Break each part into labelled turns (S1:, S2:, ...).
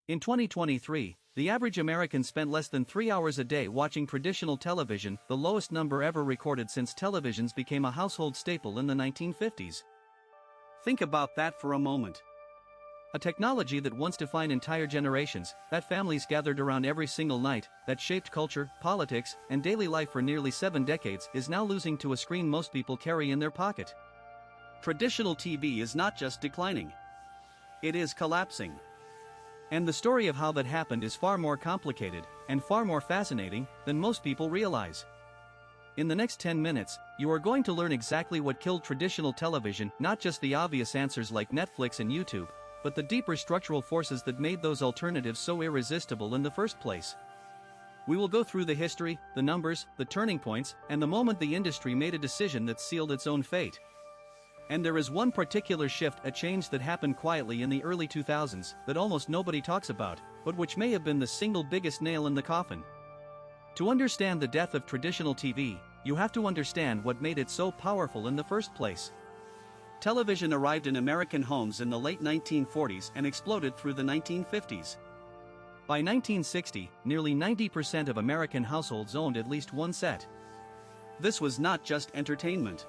S1: In 2023, the average American spent less than 3 hours a day watching traditional television, the lowest number ever recorded since televisions became a household staple in the 1950s.
S2: Think about that for a moment.
S1: A technology that once defined entire generations, that families gathered around every single night, that shaped culture, politics, and daily life for nearly 7 decades, is now losing to a screen most people carry in their pocket.
S2: Traditional TV is not just declining. It is collapsing.
S1: And the story of how that happened is far more complicated, and far more fascinating, than most people realize. In the next 10 minutes, you are going to learn exactly what killed traditional television, not just the obvious answers like Netflix and YouTube, but the deeper structural forces that made those alternatives so irresistible in the first place. We will go through the history, the numbers, the turning points, and the moment the industry made a decision that sealed its own fate. And there is one particular shift, a change that happened quietly in the early 2000s, that almost nobody talks about, but which may have been the single biggest nail in the coffin. To understand the death of traditional TV, you have to understand what made it so powerful in the first place.
S2: Television arrived in American homes in the late 1940s and exploded through the 1950s.
S1: By 1960, nearly 90% of American households owned at least one set.
S2: This was not just entertainment.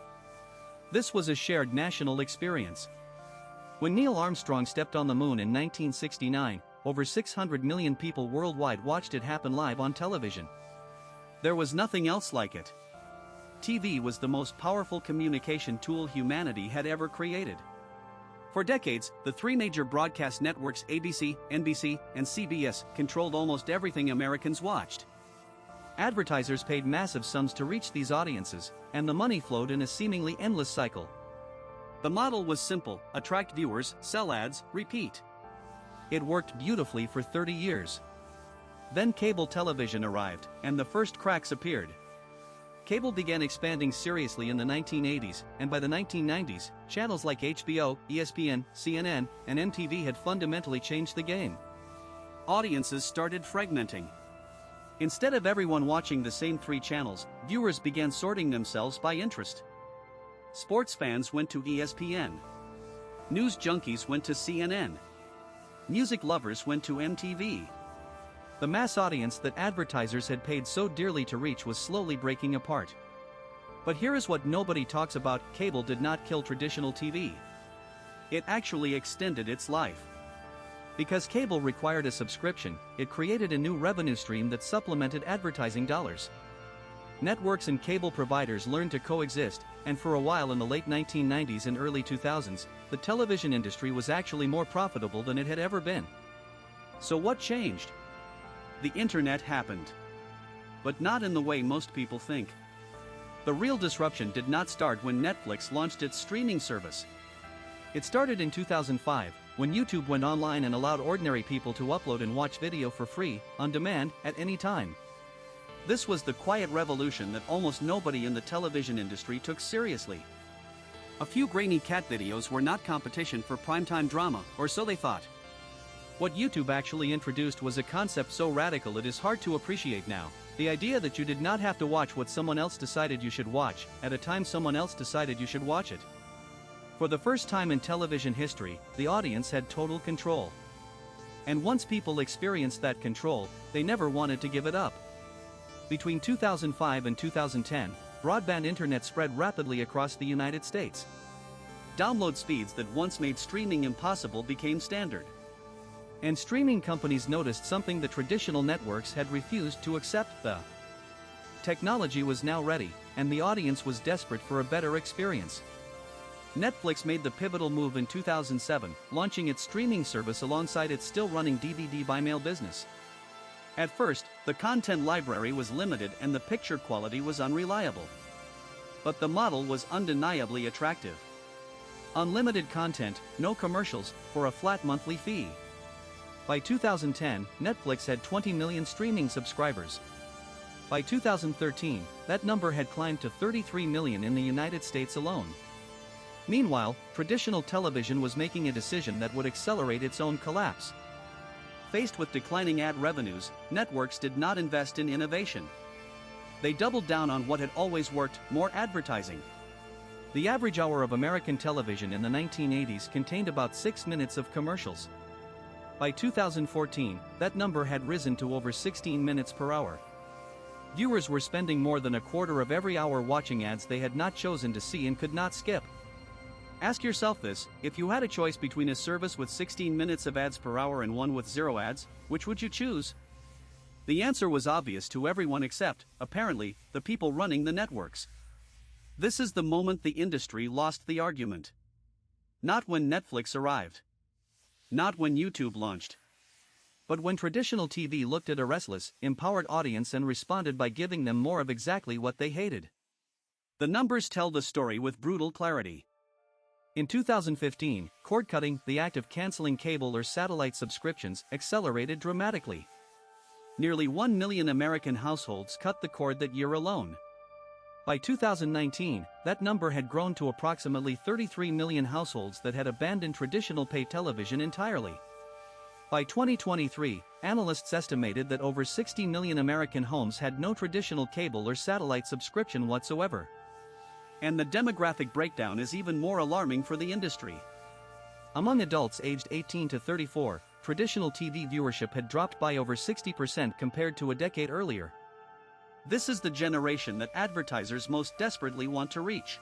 S1: This was a shared national experience. When Neil Armstrong stepped on the moon in 1969, over 600 million people worldwide watched it happen live on television.
S2: There was nothing else like it. TV was the most powerful communication tool humanity had ever created. For decades, the three major broadcast networks ABC, NBC, and CBS controlled almost everything Americans watched. Advertisers paid massive sums to reach these audiences, and the money flowed in a seemingly endless cycle. The model was simple: attract viewers, sell ads, repeat. It worked beautifully for 30 years. Then cable television arrived, and the first cracks appeared. Cable began expanding seriously in the 1980s, and by the 1990s, channels like HBO, ESPN, CNN, and MTV had fundamentally changed the game. Audiences started fragmenting. Instead of everyone watching the same 3 channels, viewers began sorting themselves by interest. Sports fans went to ESPN. News junkies went to CNN. Music lovers went to MTV. The mass audience that advertisers had paid so dearly to reach was slowly breaking apart. But here is what nobody talks about: cable did not kill traditional TV. It actually extended its life. Because cable required a subscription, it created a new revenue stream that supplemented advertising dollars. Networks and cable providers learned to coexist, and for a while in the late 1990s and early 2000s, the television industry was actually more profitable than it had ever been. So what changed? The internet happened. But not in the way most people think. The real disruption did not start when Netflix launched its streaming service. It started in 2005, when YouTube went online and allowed ordinary people to upload and watch video for free, on demand, at any time. This was the quiet revolution that almost nobody in the television industry took seriously. A few grainy cat videos were not competition for primetime drama, or so they thought. What YouTube actually introduced was a concept so radical it is hard to appreciate now: the idea that you did not have to watch what someone else decided you should watch, at a time someone else decided you should watch it. For the first time in television history, the audience had total control. And once people experienced that control, they never wanted to give it up. Between 2005 and 2010, broadband internet spread rapidly across the United States. Download speeds that once made streaming impossible became standard. And streaming companies noticed something the traditional networks had refused to accept: the technology was now ready, and the audience was desperate for a better experience. Netflix made the pivotal move in 2007, launching its streaming service alongside its still-running DVD by mail business. At first, the content library was limited and the picture quality was unreliable. But the model was undeniably attractive. Unlimited content, no commercials, for a flat monthly fee. By 2010, Netflix had 20 million streaming subscribers. By 2013, that number had climbed to 33 million in the United States alone. Meanwhile, traditional television was making a decision that would accelerate its own collapse. Faced with declining ad revenues, networks did not invest in innovation. They doubled down on what had always worked: more advertising. The average hour of American television in the 1980s contained about 6 minutes of commercials.
S1: By 2014, that number had risen to over 16 minutes per hour. Viewers were spending more than a quarter of every hour watching ads they had not chosen to see and could not skip. Ask yourself this: if you had a choice between a service with 16 minutes of ads per hour and one with 0 ads, which would you choose? The answer was obvious to everyone except, apparently, the people running the networks. This is the moment the industry lost the argument. Not when Netflix arrived. Not when YouTube launched. But when traditional TV looked at a restless, empowered audience and responded by giving them more of exactly what they hated. The numbers tell the story with brutal clarity. In 2015, cord cutting, the act of canceling cable or satellite subscriptions, accelerated dramatically. Nearly 1 million American households cut the cord that year alone. By 2019, that number had grown to approximately 33 million households that had abandoned traditional pay television entirely. By 2023, analysts estimated that over 60 million American homes had no traditional cable or satellite subscription whatsoever. And the demographic breakdown is even more alarming for the industry. Among adults aged 18 to 34, traditional TV viewership had dropped by over 60% compared to a decade earlier. This is the generation that advertisers most desperately want to reach.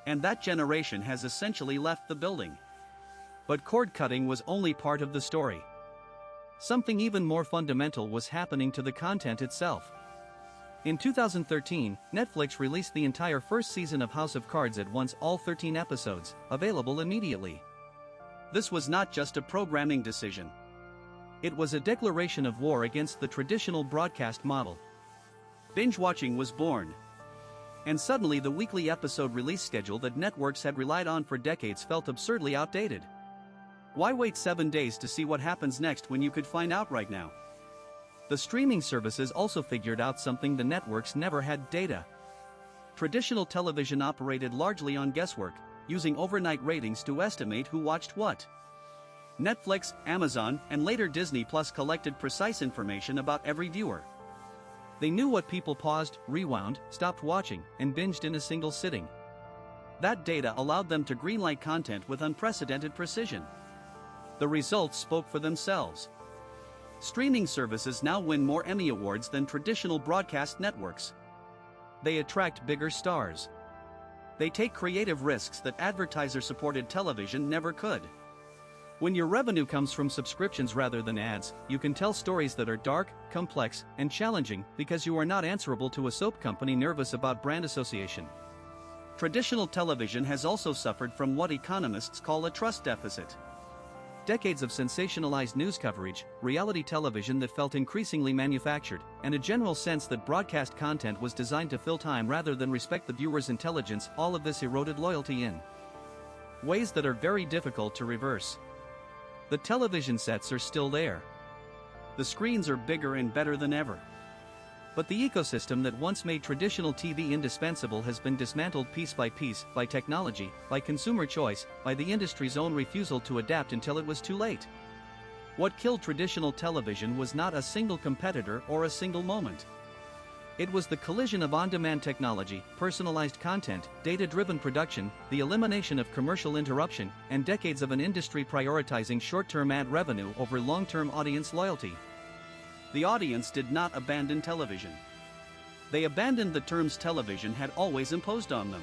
S1: And that generation has essentially left the building. But cord cutting was only part of the story. Something even more fundamental was happening to the content itself. In 2013, Netflix released the entire first season of House of Cards at once, all 13 episodes, available immediately. This was not just a programming decision. It was a declaration of war against the traditional broadcast model. Binge watching was born. And suddenly the weekly episode release schedule that networks had relied on for decades felt absurdly outdated. Why wait 7 days to see what happens next when you could find out right now? The streaming services also figured out something the networks never had: data. Traditional television operated largely on guesswork, using overnight ratings to estimate who watched what. Netflix, Amazon, and later Disney Plus collected precise information about every viewer. They knew what people paused, rewound, stopped watching, and binged in a single sitting. That data allowed them to greenlight content with unprecedented precision. The results spoke for themselves. Streaming services now win more Emmy Awards than traditional broadcast networks. They attract bigger stars. They take creative risks that advertiser-supported television never could. When your revenue comes from subscriptions rather than ads, you can tell stories that are dark, complex, and challenging because you are not answerable to a soap company nervous about brand association. Traditional television has also suffered from what economists call a trust deficit. Decades of sensationalized news coverage, reality television that felt increasingly manufactured, and a general sense that broadcast content was designed to fill time rather than respect the viewer's intelligence, all of this eroded loyalty in ways that are very difficult to reverse. The television sets are still there. The screens are bigger and better than ever. But the ecosystem that once made traditional TV indispensable has been dismantled piece by piece, by technology, by consumer choice, by the industry's own refusal to adapt until it was too late. What killed traditional television was not a single competitor or a single moment. It was the collision of on-demand technology, personalized content, data-driven production, the elimination of commercial interruption, and decades of an industry prioritizing short-term ad revenue over long-term audience loyalty. The audience did not abandon television. They abandoned the terms television had always imposed on them.